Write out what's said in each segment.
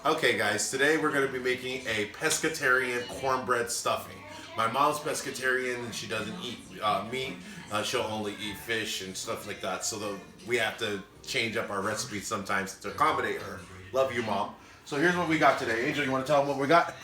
Okay guys, today we're going to be making a pescatarian cornbread stuffing. My mom's pescatarian and she doesn't eat meat. She'll only eat fish and stuff like that. So we have to change up our recipes sometimes to accommodate her. Love you, Mom. So here's what we got today. Angel, you want to tell them what we got?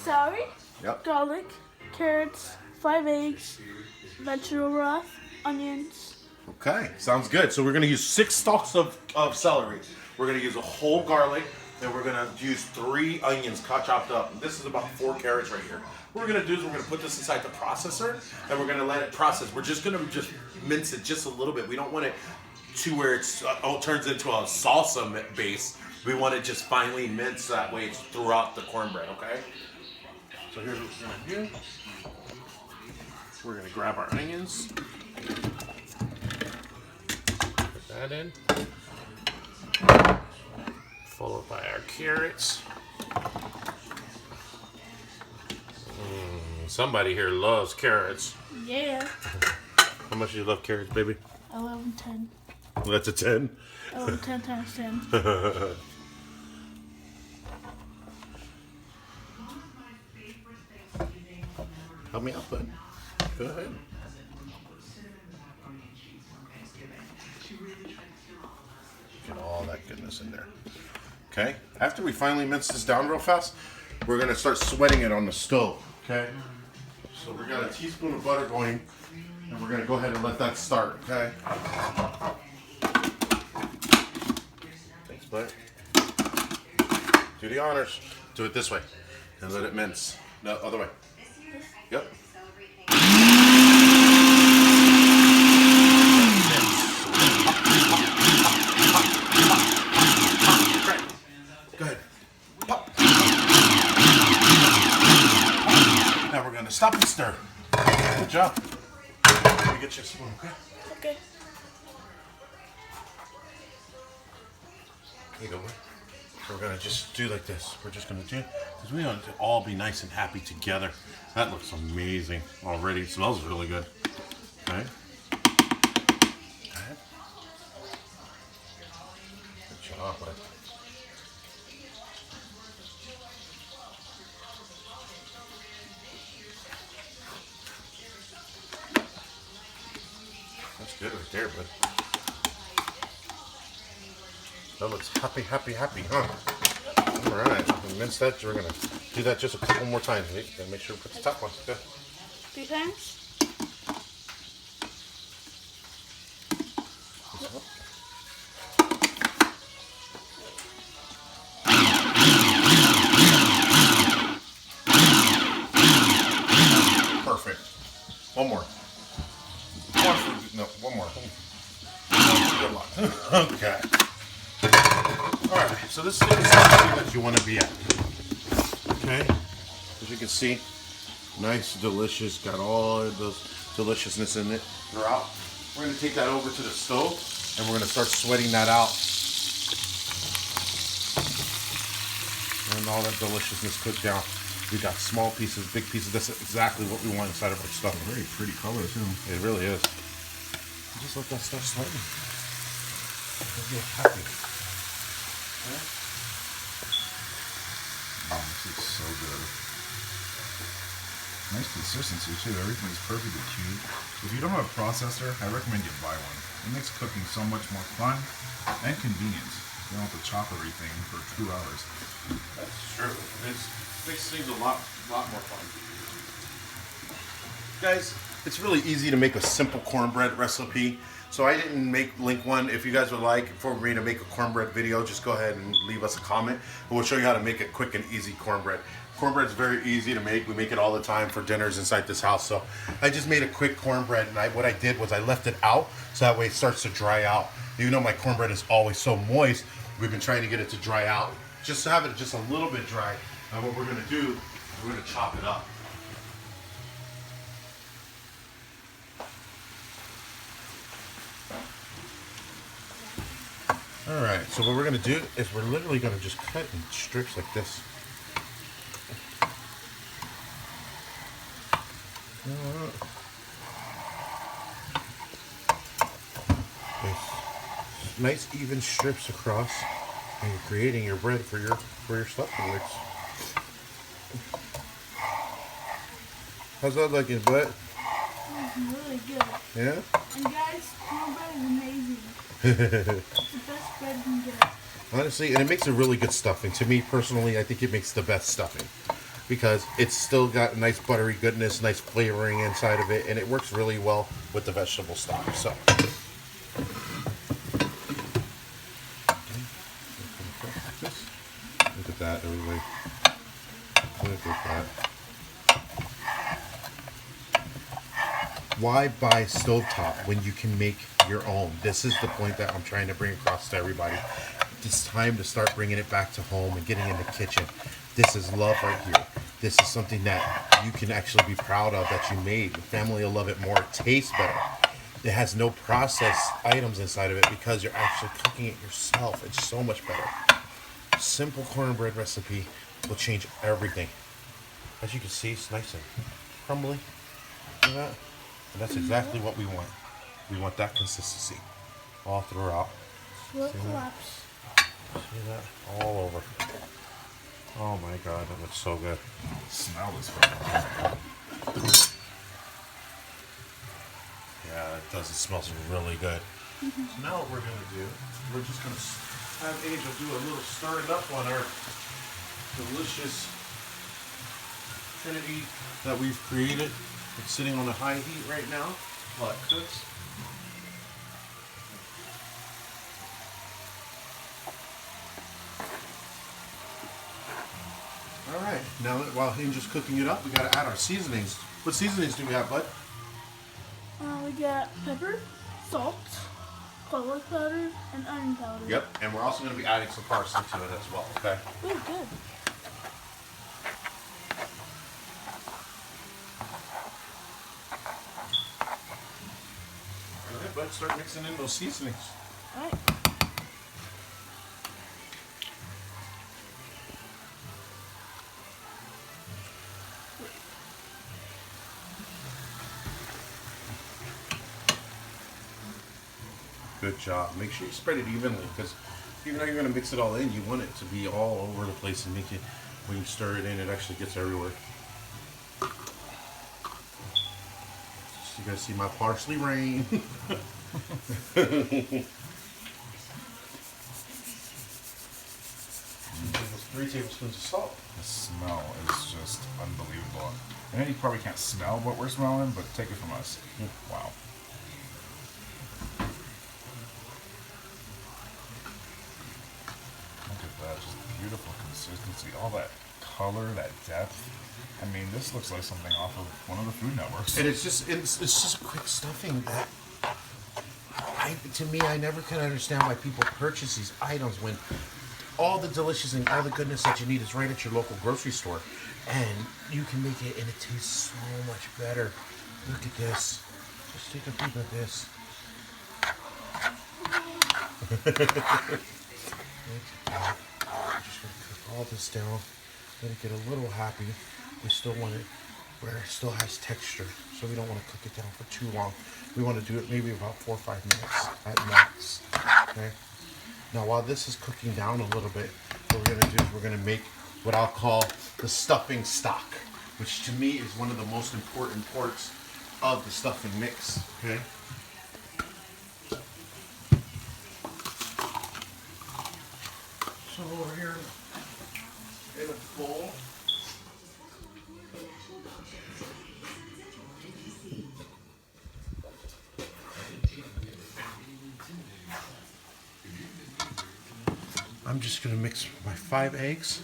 Celery, Yep. garlic, carrots, 5 eggs, vegetable broth, onions. Okay, sounds good. So we're going to use 6 stalks of celery. We're going to use a whole garlic. And we're going to use 3 onions chopped up. This is about 4 carrots right here. What we're going to do is we're going to put this inside the processor and we're going to let it process. We're just going to mince it just a little bit. We don't want it to where it turns into a salsa base. We want it just finely minced, that way it's throughout the cornbread, okay? So here's what we're going to do. We're going to grab our onions. Put that in. Followed by our carrots. Somebody here loves carrots. Yeah. How much do you love carrots, baby? 11, 10. That's a 10. 11, 10 times 10. Help me out, bud. Go ahead. Get all that goodness in there. Okay, after we finally mince this down real fast, we're gonna start sweating it on the stove, okay? So we got a teaspoon of butter going, and we're gonna go ahead and let that start, okay? Thanks, bud. Do the honors. Do it this way, and let it mince. No, other way. Yep. Good. Pop. Now we're going to stop and stir. Good job. Let me get you a spoon, okay? Okay. Here you go, bud. So we're going to just do like this. We're just going to do it because we want to all be nice and happy together. That looks amazing already. It smells really good. Okay. Good job, bud. That's good right there, bud. That looks happy, happy, happy, huh? All right, we mince that. We're gonna do that just a couple more times. Gotta make sure we put the top one. Good. 3 times? Perfect. One more. One more. Good luck. Okay. Alright, so this is the temperature that you want to be at. Okay? As you can see, nice, delicious, got all of those deliciousness in it throughout. We're going to take that over to the stove and we're going to start sweating that out. And all that deliciousness cooked down. We got small pieces, big pieces. That's exactly what we want inside of our stuff. Very pretty color too. It really is. Just let that stuff sweating. You'll get happy. Okay. Oh, this is so good. Nice consistency too. Everything's perfectly cubed. If you don't have a processor, I recommend you buy one. It makes cooking so much more fun and convenient. You don't have to chop everything for 2 hours. That's true. It makes things a lot more fun. Guys, it's really easy to make a simple cornbread recipe. So I didn't link one. If you guys would like for me to make a cornbread video, just go ahead and leave us a comment. And we'll show you how to make a quick and easy cornbread. Cornbread is very easy to make. We make it all the time for dinners inside this house. So I just made a quick cornbread, and what I did was I left it out so that way it starts to dry out. Even though my cornbread is always so moist, we've been trying to get it to dry out. Just to have it just a little bit dry. And what we're going to do is we're going to chop it up. Alright, so what we're going to do is we're literally going to just cut in strips like this. Nice even strips across. And you're creating your bread for your stuffing mix. How's that looking, bud? It's really good. Yeah? And guys, cornbread is amazing. It's the best bread you can get. Honestly, and it makes a really good stuffing. To me personally, I think it makes the best stuffing because it's still got a nice buttery goodness, nice flavoring inside of it, and it works really well with the vegetable stock. So, look at that, everybody. Look at that. Why buy stovetop when you can make your own? This is the point that I'm trying to bring across to everybody. It's time to start bringing it back to home and getting in the kitchen. This is love right here. This is something that you can actually be proud of that you made. Your family will love it more. It tastes better. It has no processed items inside of it because you're actually cooking it yourself. It's so much better. Simple cornbread recipe will change everything. As you can see, it's nice and crumbly. Look at that. And that's exactly what we want. We want that consistency all throughout. Slow collapse. See that? All over. Oh my god, that looks so good. The smell is fucking Yeah, it does. It smells really good. So now what we're going to do, we're just going to have Angel do a little stirring up on our delicious trinity that we've created. It's sitting on a high heat right now while it cooks. All right, now that while Angel's cooking it up, we got to add our seasonings. What seasonings do we have, bud? We got pepper, salt, garlic powder, and onion powder. Yep, and we're also going to be adding some parsley to it as well, okay? Oh, good. All right, bud, start mixing in those seasonings. All right. Good job. Make sure you spread it evenly because even though you're going to mix it all in, you want it to be all over the place and make it, when you stir it in, it actually gets everywhere. So you guys see my parsley rain. 3 tablespoons of salt. The smell is just unbelievable. I know you probably can't smell what we're smelling, but take it from us. Wow. Look at that, just beautiful consistency. All that color, that depth. I mean, this looks like something off of one of the Food Networks. And it's just quick stuffing that to me, I never can understand why people purchase these items when all the delicious and all the goodness that you need is right at your local grocery store. And you can make it and it tastes so much better. Look at this. Just take a peek at this. Look at that. I'm just going to cook all this down. Let it get a little happy. We still want it where it still has texture. So we don't want to cook it down for too long. We want to do it maybe about 4 or 5 minutes at max. Okay. Now while this is cooking down a little bit, what we're going to do is we're going to make what I'll call the stuffing stock, which to me is one of the most important parts of the stuffing mix. Okay. So over here in a bowl, I'm just going to mix my 5 eggs.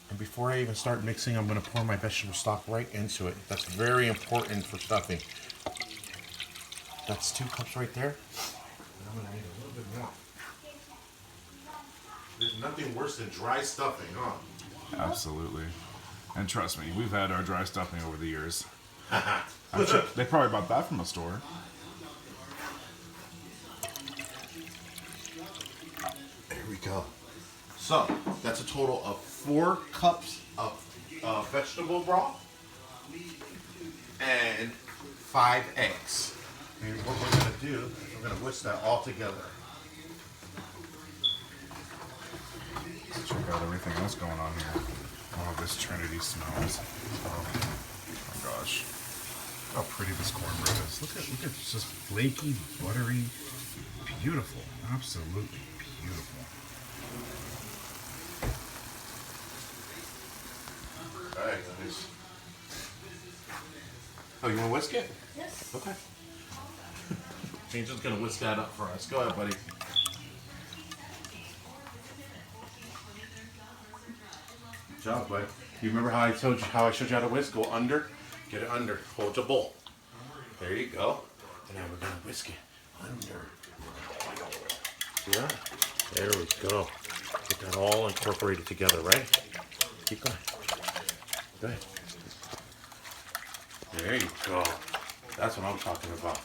And before I even start mixing, I'm going to pour my vegetable stock right into it. That's very important for stuffing. That's 2 cups right there. And I'm going to need a little bit more. There's nothing worse than dry stuffing, huh? Absolutely. And trust me, we've had our dry stuffing over the years. I'm sure they probably bought that from a store. There we go. So, that's a total of 4 cups of vegetable broth and 5 eggs. And what we're going to do is we're going to whisk that all together. got everything else going on here. Oh, this Trinity smells. Oh my gosh. Look how pretty this cornbread is. Look at it's just flaky, buttery, beautiful. Absolutely beautiful. Alright, guys. Oh, you want to whisk it? Yes. Okay. He's just gonna whisk that up for us. Go ahead, buddy. Good job, bud. You remember how I showed you how to whisk? Go under, get it under. Hold your bowl. There you go. And now we're gonna whisk it under. Yeah. There we go. Get that all incorporated together, right? Keep going. Go ahead. There you go. That's what I'm talking about.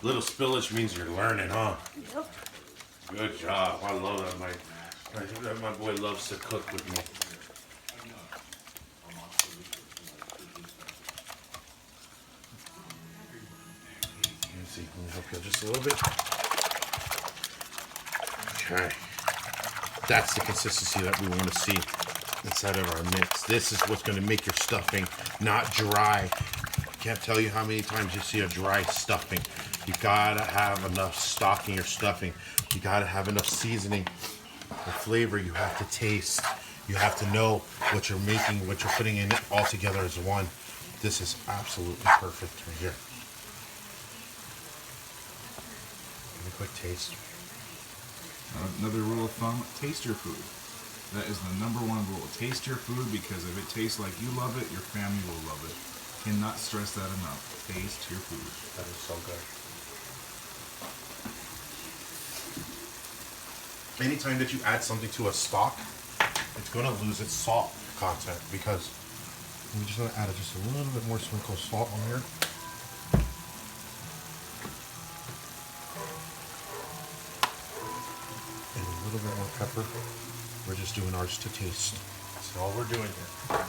Little spillage means you're learning, huh? Yep. Good job. I love that. My boy loves to cook with me. Let's see. Let me help you just a little bit. Okay. That's the consistency that we want to see inside of our mix. This is what's going to make your stuffing not dry. Can't tell you how many times you see a dry stuffing. You gotta have enough stock in your stuffing. You gotta have enough seasoning. The flavor you have to taste. You have to know what you're making, what you're putting in it all together as one. This is absolutely perfect right here. Give me a quick taste. Another rule of thumb, taste your food. That is the #1 rule. Taste your food, because if it tastes like you love it, your family will love it. Cannot stress that enough. Taste your food. That is so good. Anytime that you add something to a stock, it's going to lose its salt content, because we're just going to add just a little bit more sprinkle of salt on here. And a little bit more pepper. We're just doing ours to taste. That's all we're doing here.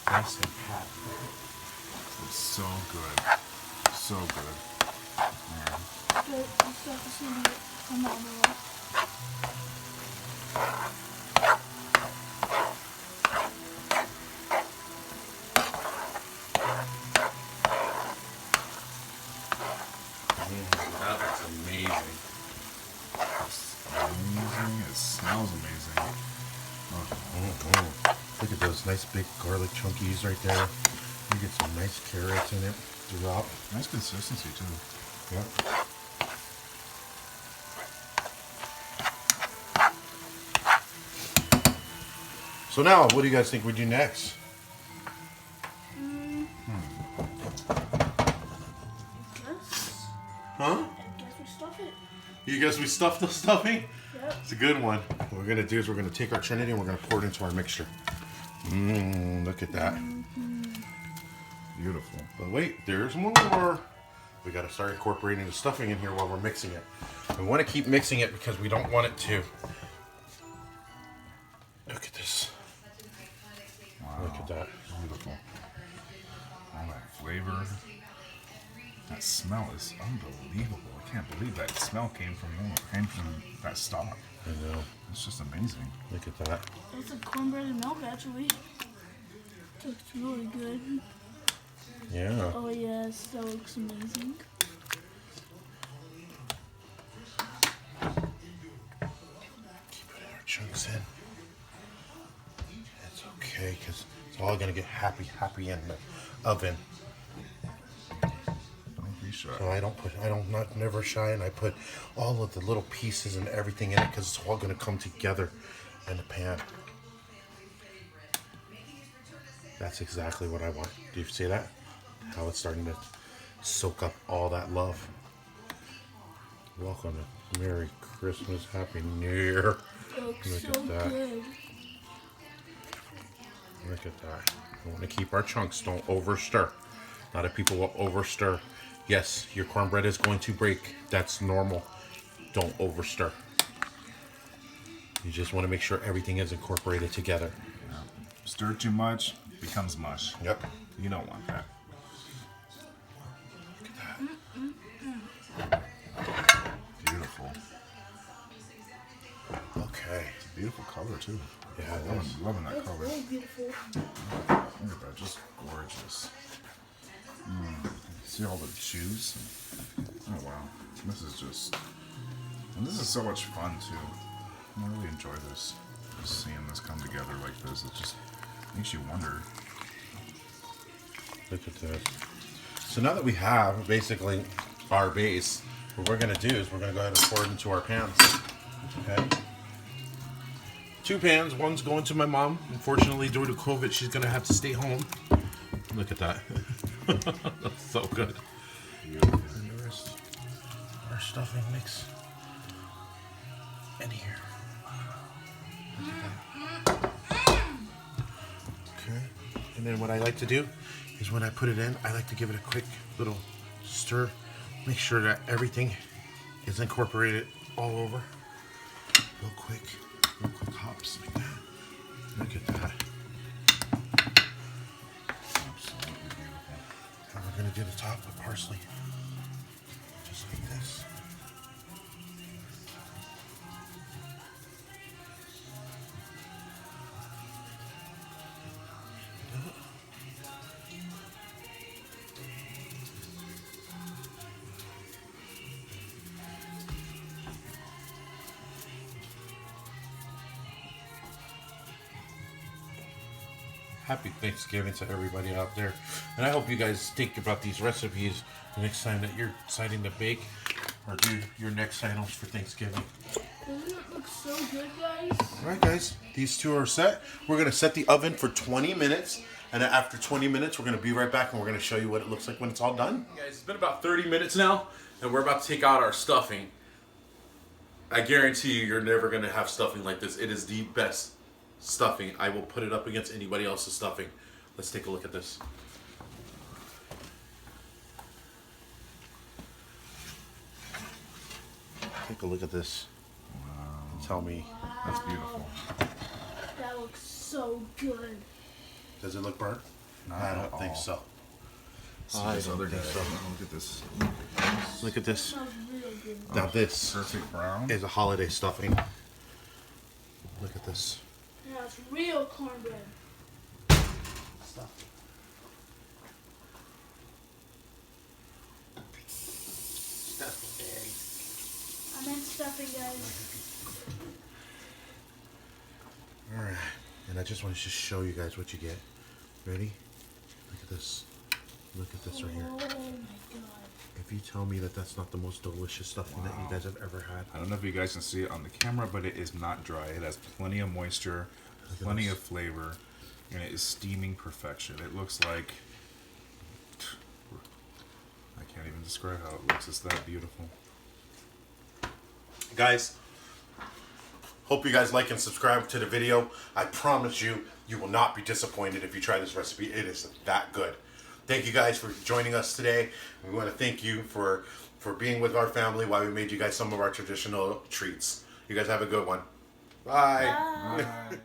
Nice and hot. It's so good. So good. Man. Good. This stuff is gonna be phenomenal. That's amazing. It's amazing. It smells amazing. Look at those nice big garlic chunkies right there. You get some nice carrots in it. Drop. Nice consistency too. Yep. So now, what do you guys think we do next? Yes. Huh? I guess we stuff it. You guess we stuffed the stuffing? Yep. It's a good one. What we're gonna do is we're gonna take our Trinity and we're gonna pour it into our mixture. Look at that. Beautiful. But wait, there's more. We gotta start incorporating the stuffing in here while we're mixing it. We wanna keep mixing it because we don't want it to. Look at this. Wow. Look at that. Beautiful. All that flavor. That smell is unbelievable. I can't believe that smell came from that stock. I know. It's just amazing. Look at that. It's like cornbread and milk, actually. Looks really good. Yeah. Oh yes, that looks amazing. Keep putting our chunks in. It's okay, because it's all gonna get happy in the oven. Don't be shy. So I don't never shy, and I put all of the little pieces and everything in it because it's all gonna come together in the pan. That's exactly what I want. Do you see that? How it's starting to soak up all that love. Welcome to Merry Christmas, Happy New Year. Looks Look so at that. good. Look at that. We want to keep our chunks. Don't over stir. A lot of people will over stir. Yes, your cornbread is going to break. That's normal. Don't over stir. You just want to make sure everything is incorporated together. Yeah. Stir too much, becomes mush. Yep. You don't want that. beautiful color too. Yeah, it I'm is. loving that It's color. really beautiful. Look at that, just gorgeous. See all the juice? Oh wow, this is just, and this is so much fun too. I really enjoy this. Just seeing this come together like this, it just makes you wonder. Look at this. So now that we have basically our base, what we're going to do is we're going to go ahead and pour it into our pans. Okay. 2 pans. One's going to my mom. Unfortunately, due to COVID, she's going to have to stay home. Look at that. That's so good. And the rest, our stuffing mix in here. Look at that. Okay. And then what I like to do is when I put it in, I like to give it a quick little stir. Make sure that everything is incorporated all over. Real quick hops like that. Look at that. Absolutely beautiful. And we're gonna do the top with parsley. Just like this. Happy Thanksgiving to everybody out there. And I hope you guys think about these recipes the next time that you're deciding to bake or do your next items for Thanksgiving. Doesn't it look so good, guys? Alright guys, these two are set. We're going to set the oven for 20 minutes. And then after 20 minutes, we're going to be right back and we're going to show you what it looks like when it's all done. Guys, it's been about 30 minutes now. And we're about to take out our stuffing. I guarantee you're never going to have stuffing like this. It is the best stuffing. I will put it up against anybody else's stuffing. Let's take a look at this. Take a look at this. Wow, And tell me, that's beautiful. That looks so good. does it look burnt? Not I at don't think all. so. See I this don't other guy. think so. Look at this. Look at this. Smells really good. Now this Perfect brown. is a holiday stuffing. Look at this. Now it's real cornbread. Stuff. I meant stuffing, guys. Alright. And I just want to just show you guys what you get. Ready? Look at this. Look at this right here. Oh my god. If you tell me that that's not the most delicious stuffing that you guys have ever had. I don't know if you guys can see it on the camera, but it is not dry. It has plenty of moisture, plenty of flavor, and it is steaming perfection. It looks like, I can't even describe how it looks. It's that beautiful. Guys, hope you guys like and subscribe to the video. I promise you, you will not be disappointed if you try this recipe. It is that good. Thank you guys for joining us today. We want to thank you for being with our family while we made you guys some of our traditional treats. You guys have a good one. Bye. Bye. Bye.